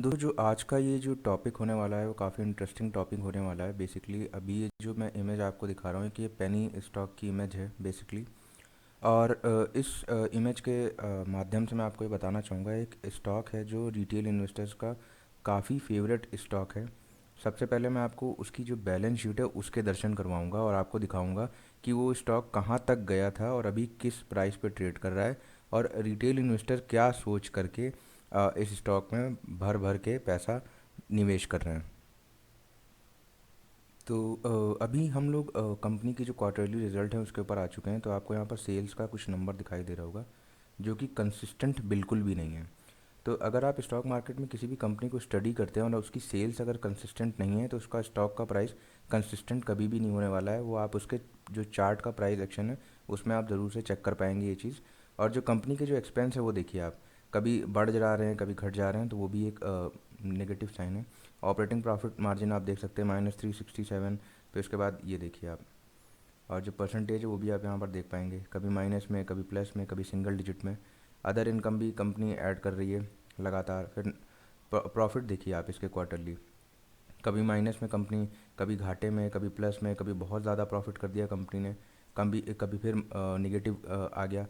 दोस्तों जो आज का ये जो टॉपिक होने वाला है वो काफ़ी इंटरेस्टिंग टॉपिक होने वाला है। बेसिकली अभी ये जो मैं इमेज आपको दिखा रहा हूँ कि ये पेनी स्टॉक की इमेज है बेसिकली। और इस इमेज के माध्यम से मैं आपको ये बताना चाहूँगा, एक स्टॉक है जो रिटेल इन्वेस्टर्स का काफ़ी फेवरेट स्टॉक है। सबसे पहले मैं आपको उसकी जो बैलेंस शीट है उसके दर्शन करवाऊंगा और आपको दिखाऊंगा कि वो स्टॉक कहाँ तक गया था और अभी किस प्राइस पे ट्रेड कर रहा है, और रिटेल इन्वेस्टर क्या सोच करके इस स्टॉक में भर भर के पैसा निवेश कर रहे हैं। तो अभी हम लोग कंपनी की जो क्वार्टरली रिजल्ट है उसके ऊपर आ चुके हैं। तो आपको यहाँ पर सेल्स का कुछ नंबर दिखाई दे रहा होगा जो कि कंसिस्टेंट बिल्कुल भी नहीं है। तो अगर आप स्टॉक मार्केट में किसी भी कंपनी को स्टडी करते हैं और उसकी सेल्स अगर कंसिस्टेंट नहीं है तो उसका स्टॉक का प्राइस कंसिस्टेंट कभी भी नहीं होने वाला है। वो आप उसके जो चार्ट का प्राइस एक्शन है उसमें आप ज़रूर से चेक कर पाएंगे ये चीज़। और जो कंपनी के जो एक्सपेंस है वो देखिए आप, कभी बढ़ जा रहे हैं कभी घट जा रहे हैं, तो वो भी एक नेगेटिव साइन है। ऑपरेटिंग प्रॉफिट मार्जिन आप देख सकते हैं -367 पे। उसके बाद ये देखिए आप, और जो परसेंटेज है वो भी आप यहाँ पर देख पाएंगे, कभी माइनस में कभी प्लस में कभी सिंगल डिजिट में। अदर इनकम भी कंपनी ऐड कर रही है लगातार। फिर प्रॉफिट देखिए आप इसके क्वार्टरली, कभी माइनस में कंपनी, कभी घाटे में, कभी प्लस में, कभी बहुत ज़्यादा प्रॉफिट कर दिया कंपनी ने, कभी कभी फिर निगेटिव आ गया।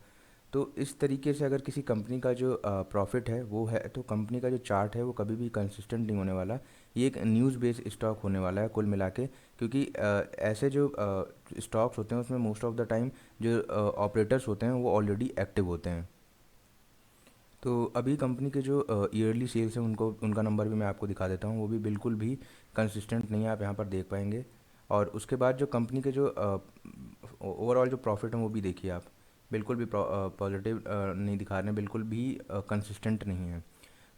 तो इस तरीके से अगर किसी कंपनी का जो प्रॉफिट है वो है, तो कंपनी का जो चार्ट है वो कभी भी कंसिस्टेंट नहीं होने वाला। ये एक न्यूज़ बेस्ड स्टॉक होने वाला है कुल मिला के, क्योंकि ऐसे जो स्टॉक्स होते हैं उसमें मोस्ट ऑफ द टाइम जो ऑपरेटर्स होते हैं वो ऑलरेडी एक्टिव होते हैं। तो अभी कंपनी के जो ईयरली सेल्स हैं उनको, उनका नंबर भी मैं आपको दिखा देता हूँ, वो भी बिल्कुल भी कंसिस्टेंट नहीं है, आप यहाँ पर देख पाएंगे। और उसके बाद जो कंपनी के जो ओवरऑल जो प्रॉफिट है वो भी देखिए आप, बिल्कुल भी पॉजिटिव नहीं दिखा रहे हैं, बिल्कुल भी कंसिस्टेंट नहीं है।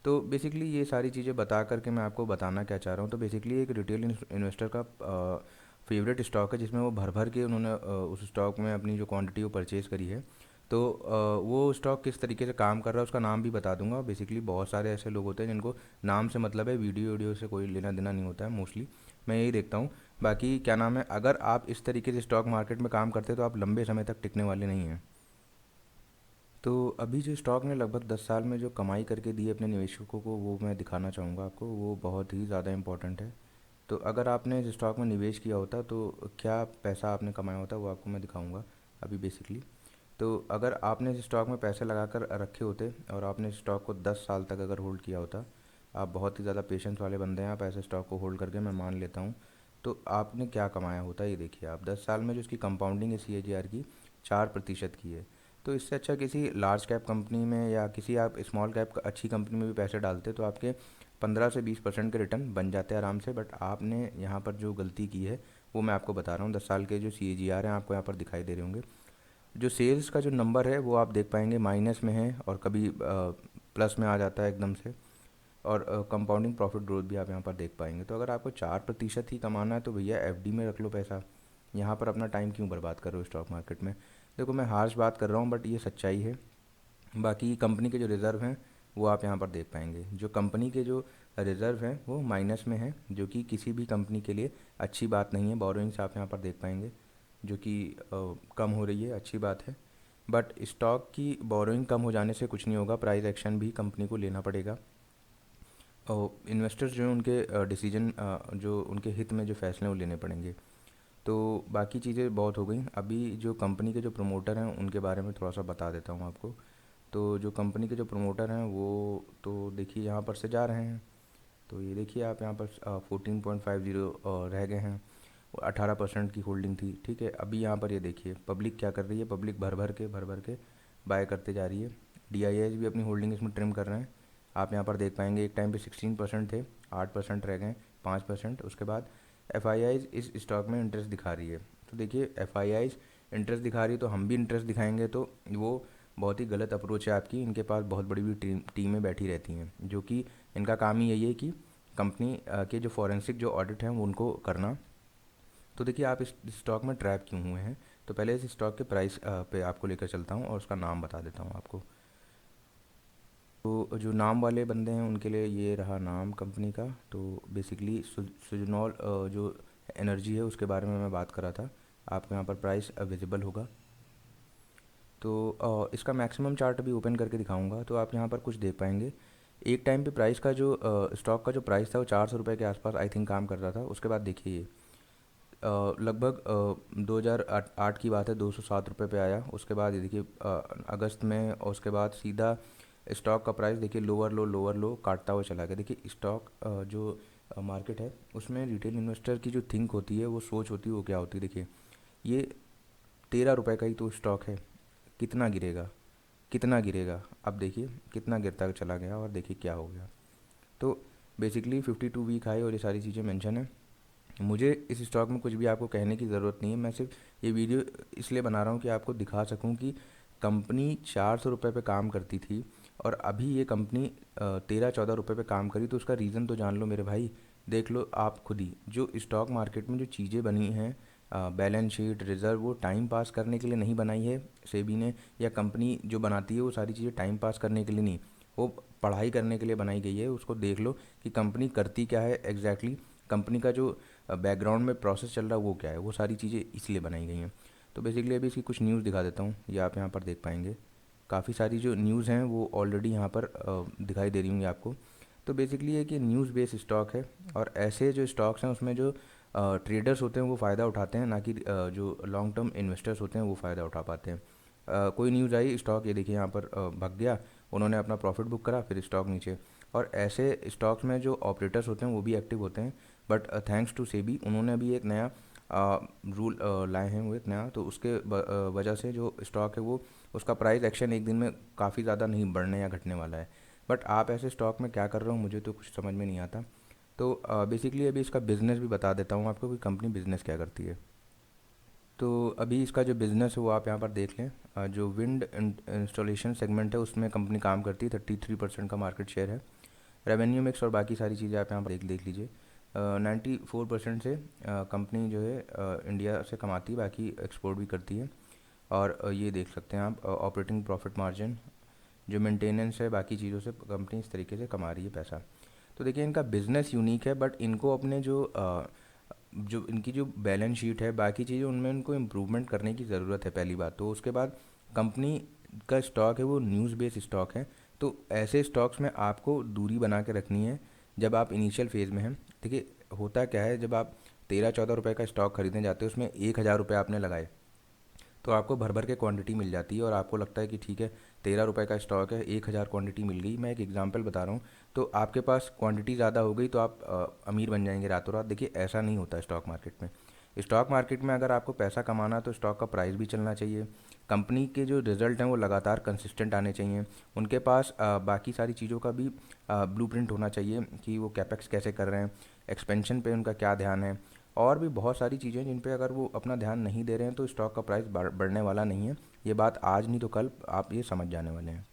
तो बेसिकली ये सारी चीज़ें बता करके मैं आपको बताना क्या चाह रहा हूँ, तो बेसिकली एक रिटेल इन्वेस्टर का फेवरेट स्टॉक है जिसमें वो भर भर के उन्होंने उस स्टॉक में अपनी जो क्वांटिटी वो परचेज़ करी है। तो वो स्टॉक किस तरीके से काम कर रहा है उसका नाम भी बता दूंगा। बेसिकली बहुत सारे ऐसे लोग होते हैं जिनको नाम से मतलब है, वीडियो वीडियो से कोई लेना देना नहीं होता है मोस्टली। मैं यही देखता हूँ। बाकी क्या नाम है, अगर आप इस तरीके से स्टॉक मार्केट में काम करते हैं तो आप लंबे समय तक टिकने वाले नहीं हैं। तो अभी जो स्टॉक ने लगभग 10 साल में जो कमाई करके दी है अपने निवेशकों को, वो मैं दिखाना चाहूँगा आपको, वो बहुत ही ज़्यादा इंपॉर्टेंट है। तो अगर आपने इस स्टॉक में निवेश किया होता तो क्या पैसा आपने कमाया होता वो आपको मैं दिखाऊंगा अभी बेसिकली। तो अगर आपने इस स्टॉक में पैसे लगाकर रखे होते और आपने इस स्टॉक को 10 साल तक अगर होल्ड किया होता, आप बहुत ही ज़्यादा पेशेंस वाले बंदे हैं, आप ऐसे स्टॉक को होल्ड करके मैं मान लेता हूँ, तो आपने क्या कमाया होता ये देखिए आप। 10 साल में जो इसकी कंपाउंडिंग है CAGR की 4% की है। तो इससे अच्छा किसी लार्ज कैप कंपनी में या किसी आप स्मॉल कैप अच्छी कंपनी में भी पैसे डालते तो आपके 15 से 20% के रिटर्न बन जाते हैं आराम से। बट आपने यहाँ पर जो गलती की है वो मैं आपको बता रहा हूँ। 10 साल के जो CAGR हैं आपको यहाँ पर दिखाई दे रहे होंगे। जो सेल्स का जो नंबर है वो आप देख पाएंगे माइनस में है और कभी प्लस में आ जाता है एकदम से। और कंपाउंडिंग प्रॉफिट ग्रोथ भी आप यहाँ पर देख पाएंगे। तो अगर आपको 4% ही कमाना है तो भैया FD में रख लो पैसा, यहाँ पर अपना टाइम क्यों बर्बाद कर रहे हो स्टॉक मार्केट में। देखो मैं हार्श बात कर रहा हूँ बट ये सच्चाई है। बाकी कंपनी के जो रिज़र्व हैं वो आप यहाँ पर देख पाएंगे, जो कंपनी के जो रिज़र्व हैं वो माइनस में है, जो कि किसी भी कंपनी के लिए अच्छी बात नहीं है। बोरोइंग्स आप यहाँ पर देख पाएंगे जो कि कम हो रही है, अच्छी बात है। बट स्टॉक की बोरोइंग कम हो जाने से कुछ नहीं होगा, प्राइस एक्शन भी कंपनी को लेना पड़ेगा। और इन्वेस्टर्स जो हैं उनके डिसीजन, जो उनके हित में जो फैसले हैं वो लेने पड़ेंगे। तो बाकी चीज़ें बहुत हो गई, अभी जो कंपनी के जो प्रमोटर हैं उनके बारे में थोड़ा सा बता देता हूँ आपको। तो जो कंपनी के जो प्रमोटर हैं वो तो देखिए यहाँ पर से जा रहे हैं। तो ये देखिए आप यहाँ पर 14.50 रह गए हैं, 18% की होल्डिंग थी, ठीक है। अभी यहाँ पर ये देखिए पब्लिक क्या कर रही है, पब्लिक भर भर के बाय करते जा रही है। DIIs भी अपनी होल्डिंग इसमें ट्रिम कर रहे हैं। आप यहाँ पर देख पाएंगे एक टाइम पे 16% थे, 8% रह गए, 5%। उसके बाद FIIs इस स्टॉक में इंटरेस्ट दिखा रही है। तो देखिए FIIs इंटरेस्ट दिखा रही है तो हम भी इंटरेस्ट दिखाएंगे, तो वो बहुत ही गलत अप्रोच है आपकी। इनके पास बहुत बड़ी बड़ी टीमें बैठी रहती हैं जो कि इनका काम ही यही है कि कंपनी के जो फॉरेंसिक जो ऑडिट हैं वो उनको करना। तो देखिए आप इस स्टॉक में ट्रैप क्यों हुए हैं, तो पहले इस स्टॉक के प्राइस पे आपको लेकर चलता हूँ और उसका नाम बता देता हूँ आपको। तो जो नाम वाले बंदे हैं उनके लिए ये रहा नाम कंपनी का। तो बेसिकली सुजनॉल जो एनर्जी है उसके बारे में मैं बात कर रहा था। आपको यहाँ पर प्राइस विजिबल होगा। तो इसका मैक्सिमम चार्ट अभी ओपन करके दिखाऊंगा तो आप यहाँ पर कुछ देख पाएंगे। एक टाइम पे प्राइस का जो स्टॉक का जो प्राइस था वो 400 रुपये के आसपास आई थिंक काम करता था। उसके बाद देखिए ये लगभग 2008 की बात है, 207 रुपये पे आया। उसके बाद ये देखिए अगस्त में, और उसके बाद सीधा स्टॉक का प्राइस देखिए लोअर लो काटता हुआ चला गया। देखिए स्टॉक जो मार्केट है उसमें रिटेल इन्वेस्टर की जो थिंक होती है, वो सोच होती है, वो क्या होती है, देखिए ये 13 रुपये का ही तो स्टॉक है, कितना गिरेगा, कितना गिरेगा। अब देखिए कितना गिरता चला गया और देखिए क्या हो गया। तो बेसिकली 52 वीक हाई और ये सारी चीज़ें मेंशन है। मुझे इस स्टॉक में कुछ भी आपको कहने की ज़रूरत नहीं है, मैं सिर्फ ये वीडियो इसलिए बना रहा हूँ कि आपको दिखा सकूँ कि कंपनी 400 रुपये पे काम करती थी और अभी ये कंपनी 13-14 रुपये पे काम करी। तो उसका रीज़न तो जान लो मेरे भाई, देख लो आप खुद ही। जो स्टॉक मार्केट में जो चीज़ें बनी हैं, बैलेंस शीट, रिज़र्व, वो टाइम पास करने के लिए नहीं बनाई है सेबी ने, या कंपनी जो बनाती है वो सारी चीज़ें टाइम पास करने के लिए नहीं, वो पढ़ाई करने के लिए बनाई गई है। उसको देख लो कि कंपनी करती क्या है एग्जैक्टली, कंपनी का जो बैकग्राउंड में प्रोसेस चल रहा है वो क्या है, वो सारी चीज़ें इसलिए बनाई गई हैं। तो बेसिकली अभी इसकी कुछ न्यूज़ दिखा देता हूँ, ये आप यहाँ पर देख पाएंगे। काफ़ी सारी जो न्यूज़ हैं वो ऑलरेडी यहाँ पर दिखाई दे रही होंगी आपको। तो बेसिकली ये कि न्यूज़ बेस्ड स्टॉक है, और ऐसे जो स्टॉक्स हैं उसमें जो ट्रेडर्स होते हैं वो फ़ायदा उठाते हैं, ना कि जो लॉन्ग टर्म इन्वेस्टर्स होते हैं वो फ़ायदा उठा पाते हैं। कोई न्यूज़ आई, स्टॉक ये देखिए यहाँ पर भाग गया, उन्होंने अपना प्रॉफिट बुक करा, फिर स्टॉक नीचे। और ऐसे स्टॉक्स में जो ऑपरेटर्स होते हैं वो भी एक्टिव होते हैं, बट थैंक्स टू सेबी उन्होंने अभी एक नया रूल लाए हैं, वो एक नया, तो उसके वजह से जो स्टॉक है वो, उसका प्राइस एक्शन एक दिन में काफ़ी ज़्यादा नहीं बढ़ने या घटने वाला है। बट आप ऐसे स्टॉक में क्या कर रहे हो मुझे तो कुछ समझ में नहीं आता। तो बेसिकली अभी इसका बिज़नेस भी बता देता हूँ आपको कि कंपनी बिज़नेस क्या करती है। तो अभी इसका जो बिज़नेस है वो आप यहाँ पर देख लें। जो विंड इंस्टॉलेशन सेगमेंट है उसमें कंपनी काम करती है, 33% का मार्केट शेयर है। रेवेन्यू मिक्स और बाकी सारी चीज़ें आप यहाँ पर देख लीजिए। 94% से कंपनी जो है इंडिया से कमाती है, बाकी एक्सपोर्ट भी करती है। और ये देख सकते हैं आप ऑपरेटिंग प्रॉफिट मार्जिन, जो मेंटेनेंस है, बाकी चीज़ों से कंपनी इस तरीके से कमा रही है पैसा। तो देखिए इनका बिज़नेस यूनिक है, बट इनको अपने जो इनकी जो बैलेंस शीट है, बाकी चीज़ें, उनमें इनको इम्प्रूवमेंट करने की ज़रूरत है पहली बात तो। उसके बाद कंपनी का स्टॉक है वो न्यूज़ बेस्ड स्टॉक है, तो ऐसे स्टॉक्स में आपको दूरी बना के रखनी है जब आप इनिशियल फेज़ में हैं। देखिए होता क्या है, जब आप 13-14 रुपये का स्टॉक खरीदने जाते हो, उसमें 1,000 रुपये आपने लगाए, तो आपको भर भर के क्वांटिटी मिल जाती है और आपको लगता है कि ठीक है 13 रुपये का स्टॉक है, 1,000 क्वांटिटी मिल गई। मैं एक एग्जांपल बता रहा हूँ, तो आपके पास क्वांटिटी ज़्यादा हो गई तो आप अमीर बन जाएंगे रातों रात। देखिए ऐसा नहीं होता स्टॉक मार्केट में। स्टॉक मार्केट में अगर आपको पैसा कमाना है तो स्टॉक का प्राइस भी चलना चाहिए, कंपनी के जो रिजल्ट हैं वो लगातार कंसिस्टेंट आने चाहिए, उनके पास बाकी सारी चीज़ों का भी ब्लूप्रिंट होना चाहिए कि वो कैपेक्स कैसे कर रहे हैं, एक्सपेंशन पे उनका क्या ध्यान है, और भी बहुत सारी चीज़ें जिन पे अगर वो अपना ध्यान नहीं दे रहे हैं तो स्टॉक का प्राइस बढ़ने वाला नहीं है। ये बात आज नहीं तो कल आप ये समझ जाने वाले हैं।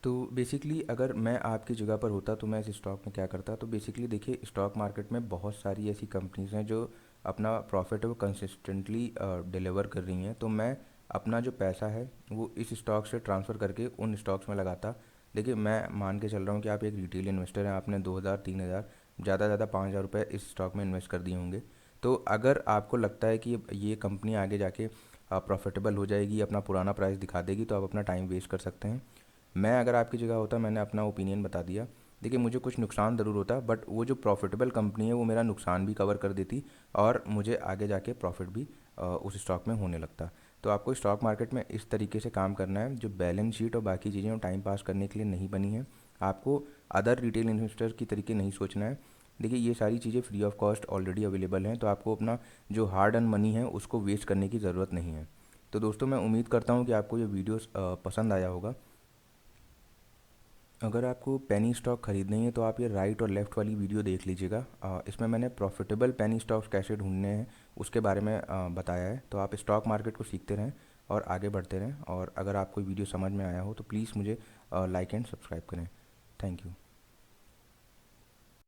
तो बेसिकली अगर मैं आपकी जगह पर होता तो मैं इस स्टॉक में क्या करता, तो बेसिकली देखिए स्टॉक मार्केट में बहुत सारी ऐसी कंपनीज हैं जो अपना प्रॉफिट है वो कंसिस्टेंटली डिलीवर कर रही हैं, तो मैं अपना जो पैसा है वो इस स्टॉक से ट्रांसफ़र करके उन स्टॉक्स में लगाता। देखिए मैं मान के चल रहा हूँ कि आप एक रिटेल इन्वेस्टर हैं, आपने 2,000-3,000, ज़्यादा 5,000 रुपये इस स्टॉक में इन्वेस्ट कर दिए होंगे। तो अगर आपको लगता है कि ये कंपनी आगे जाके प्रॉफिटेबल हो जाएगी, अपना पुराना प्राइस दिखा देगी, तो आप अपना टाइम वेस्ट कर सकते हैं। मैं अगर आपकी जगह होता, मैंने अपना ओपिनियन बता दिया। देखिए मुझे कुछ नुकसान ज़रूर होता, बट वो जो प्रॉफिटेबल कंपनी है वो मेरा नुकसान भी कवर कर देती और मुझे आगे जाके प्रॉफिट भी उस स्टॉक में होने लगता। तो आपको स्टॉक मार्केट में इस तरीके से काम करना है, जो बैलेंस शीट और बाकी चीज़ें वो टाइम पास करने के लिए नहीं बनी है। आपको अदर रिटेल इन्वेस्टर की तरीके नहीं सोचना है। देखिए ये सारी चीज़ें free of cost already available हैं, तो आपको अपना जो हार्ड अर्न मनी है उसको वेस्ट करने की ज़रूरत नहीं है। तो दोस्तों मैं उम्मीद करता हूँ कि आपको ये वीडियोस पसंद आया होगा। अगर आपको पेनी स्टॉक खरीदने हैं तो आप ये राइट और लेफ़्ट वाली वीडियो देख लीजिएगा। इसमें मैंने प्रॉफिटेबल पेनी स्टॉक्स कैसे ढूंढने हैं उसके बारे में बताया है। तो आप स्टॉक मार्केट को सीखते रहें और आगे बढ़ते रहें, और अगर आपको वीडियो समझ में आया हो तो प्लीज़ मुझे लाइक एंड सब्सक्राइब करें। Thank you.